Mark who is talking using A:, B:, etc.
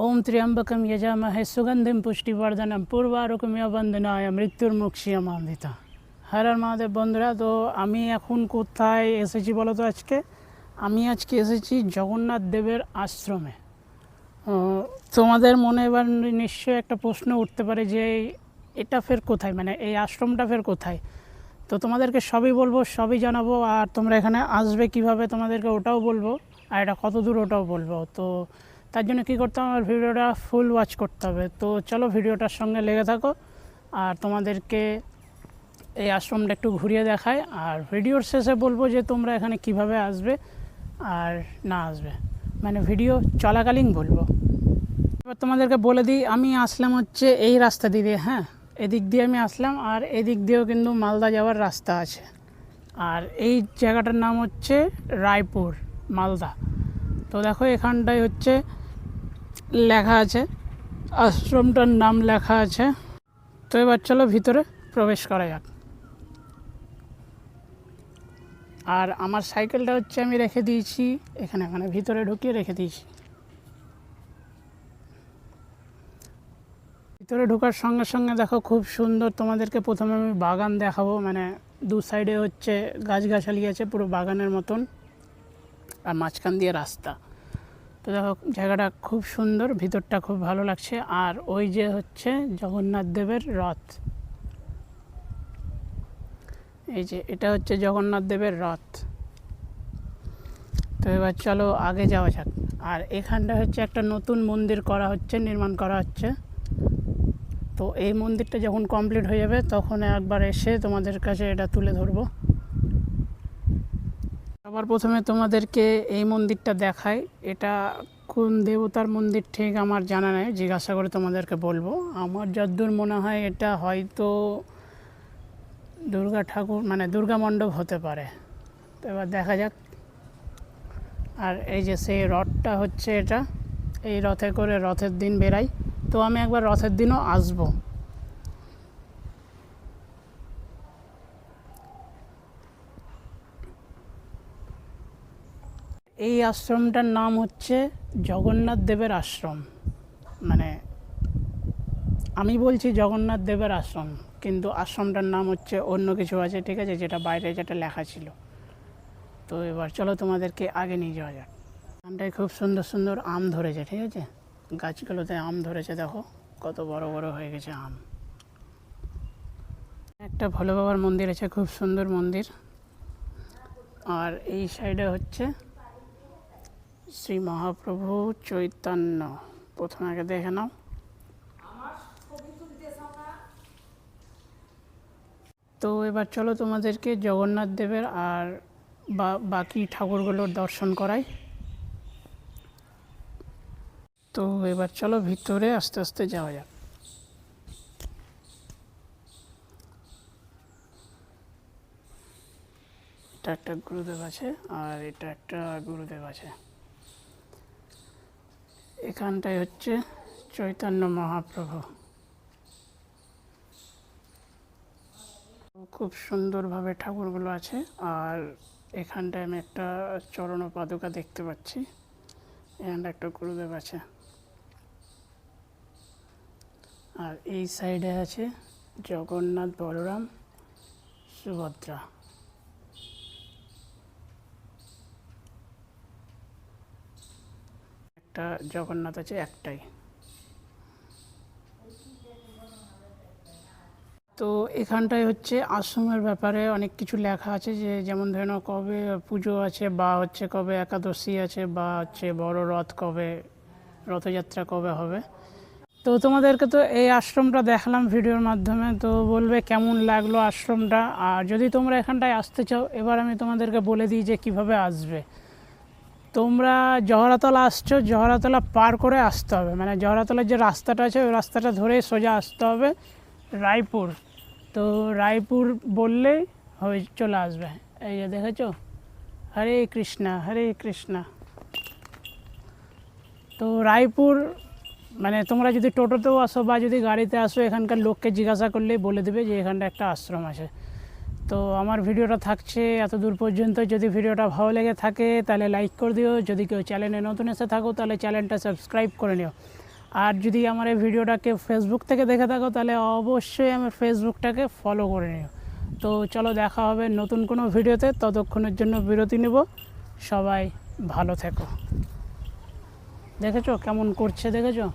A: ओम त्र्यंबकम यजामहे सुगंधिम पुष्टिवर्धनम पूर्वारुकमिया बंदनाय मृत्युर्मुक्षीयमामृता। हर हर महादेव बंधुरा। तो আমি এখন কোথায় এসেছি বলো তো? আমি আজকে এসেছি জগন্নাথ দেবের আশ্রমে। তোমাদের মনে এবার নিশ্চয়ই একটা প্রশ্ন উঠতে পারে যে এটা ফের কোথায়, মানে এই আশ্রমটা ফের কোথায়। তো তোমাদেরকে সবই বলবো, সবই জানাবো, আর তোমরা এখানে আসবে কিভাবে তোমাদেরকে ওটাও বলবো, আর এটা কত দূর ওটাও বলবো। তো তার জন্য কী করতে হবে, আমার ভিডিওটা ফুল ওয়াচ করতে হবে। তো চলো ভিডিওটার সঙ্গে লেগে থাকো, আর তোমাদেরকে এই আশ্রমটা একটু ঘুরিয়ে দেখায়, আর ভিডিওর শেষে বলবো যে তোমরা এখানে কিভাবে আসবে আর না আসবে, মানে ভিডিও চলাকালীন বলবো। এবার তোমাদেরকে বলে দিই, আমি আসলাম হচ্ছে এই রাস্তা দিয়ে, হ্যাঁ এদিক দিয়ে আমি আসলাম, আর এদিক দিয়েও কিন্তু মালদা যাওয়ার রাস্তা আছে। আর এই জায়গাটার নাম হচ্ছে রায়পুর, মালদা। তো দেখো এখানটায় হচ্ছে লেখা আছে, আশ্রমটার নাম লেখা আছে। তো এবার চলো ভিতরে প্রবেশ করা যাক। আর আমার সাইকেলটা হচ্ছে আমি রেখে দিয়েছি এখানে, ভিতরে ঢুকিয়ে রেখে দিয়েছি। ভিতরে ঢোকার সঙ্গে সঙ্গে দেখো খুব সুন্দর, তোমাদেরকে প্রথমে আমি বাগান দেখাবো, মানে দু সাইডে হচ্ছে গাছগাছালি আছে পুরো বাগানের মতন, আর মাঝখান দিয়ে রাস্তা। তো দেখো জায়গাটা খুব সুন্দর, ভিতরটা খুব ভালো লাগছে। আর ওই যে হচ্ছে জগন্নাথ দেবের রথ, এই যে এটা হচ্ছে জগন্নাথ দেবের রথ। তো এবার চলো আগে যাওয়া যাক। আর এখানটা হচ্ছে একটা নতুন মন্দির করা হচ্ছে, নির্মাণ করা হচ্ছে। তো এই মন্দিরটা যখন কমপ্লিট হয়ে যাবে তখন একবার এসে তোমাদের কাছে এটা তুলে ধরবো। আবার প্রথমে তোমাদেরকে এই মন্দিরটা দেখাই। এটা কোন দেবতার মন্দির ঠিক আমার জানা নেই, জিজ্ঞাসা করে তোমাদেরকে বলবো। আমার যতদূর মনে হয় এটা হয়তো দুর্গা ঠাকুর, মানে দুর্গা মণ্ডপ হতে পারে। তো এবার দেখা যাক। আর এই যে সেই রথটা হচ্ছে এটা, এই রথে করে রথের দিন বেরাই। তো আমি একবার রথের দিনও আসবো। এই আশ্রমটার নাম হচ্ছে জগন্নাথ দেবের আশ্রম, মানে আমি বলছি জগন্নাথ দেবের আশ্রম, কিন্তু আশ্রমটার নাম হচ্ছে অন্য কিছু আছে, ঠিক আছে, যেটা বাইরে যেটা লেখা ছিল। তো এবার চলো তোমাদেরকে আগে নিয়ে যাওয়া যাক। এখানটায় খুব সুন্দর সুন্দর আম ধরেছে, ঠিক আছে, গাছগুলোতে আম ধরেছে, দেখো কত বড় বড় হয়ে গেছে আম। একটা ভোলে বাবার মন্দির আছে, খুব সুন্দর মন্দির। আর এই সাইডে হচ্ছে শ্রী মহাপ্রভু চৈতন্য। প্রথমে আগে দেখে নাও। তো এবার চলো তোমাদেরকে জগন্নাথ দেবের আর বাকি ঠাকুরগুলোর দর্শন করাই। তো এবার চলো ভিতরে আস্তে আস্তে যাওয়া যাক। এটা একটা গুরুদেব আছে, আর এটা একটা গুরুদেব আছে। এখানটায় হচ্ছে চৈতন্য মহাপ্রভু। খুব সুন্দরভাবে ঠাকুরগুলো আছে। আর এখানটায় আমি একটা চরণ পাদুকা দেখতে পাচ্ছি। এখানটা একটা গুরুদেব আছে। আর এই সাইডে আছে জগন্নাথ, বলরাম, সুভদ্রা। একটা জগন্নাথ আছে একটাই। তো এখানটায় হচ্ছে আশ্রমের ব্যাপারে অনেক কিছু লেখা আছে, যে যেমন ধরে নাও কবে পুজো আছে, বা হচ্ছে কবে একাদশী আছে, বা হচ্ছে বড় রথ কবে, রথযাত্রা কবে হবে। তো তোমাদেরকে তো এই আশ্রমটা দেখালাম ভিডিওর মাধ্যমে। তো বলবে কেমন লাগলো আশ্রমটা। আর যদি তোমরা এখানটায় আসতে চাও, এবার আমি তোমাদেরকে বলে দিই যে কিভাবে আসবে। তোমরা জহরাতলা আসছো, জহরাতলা পার করে আসতে হবে, মানে জহরাতলার যে রাস্তাটা আছে ওই রাস্তাটা ধরে সোজা আসতে হবে রায়পুর। তো রায়পুর বললেই চলে আসবে। এই যে দেখেছো, হরে কৃষ্ণা হরে কৃষ্ণা। তো রায়পুর, মানে তোমরা যদি টোটোতেও আসো বা যদি গাড়িতে আসো, এখানকার লোককে জিজ্ঞাসা করলেই বলে দেবে যে এখানটা একটা আশ্রম আছে। তো আমার ভিডিওটা থাকছে এত দূর পর্যন্ত। যদি ভিডিওটা ভালো লেগে থাকে তাহলে লাইক করে দিও। যদি কেউ চ্যানেলে নতুন এসে থাকো তাহলে চ্যানেলটা সাবস্ক্রাইব করে নিও। আর যদি আমার এই ভিডিওটাকে ফেসবুক থেকে দেখে থাকো তাহলে অবশ্যই আমার ফেসবুকটাকে ফলো করে নিও। তো চলো দেখা হবে নতুন কোনো ভিডিওতে, ততক্ষণের জন্য বিরতি নেব। সবাই ভালো থেকো। দেখেছো কেমন করছে, দেখেছো?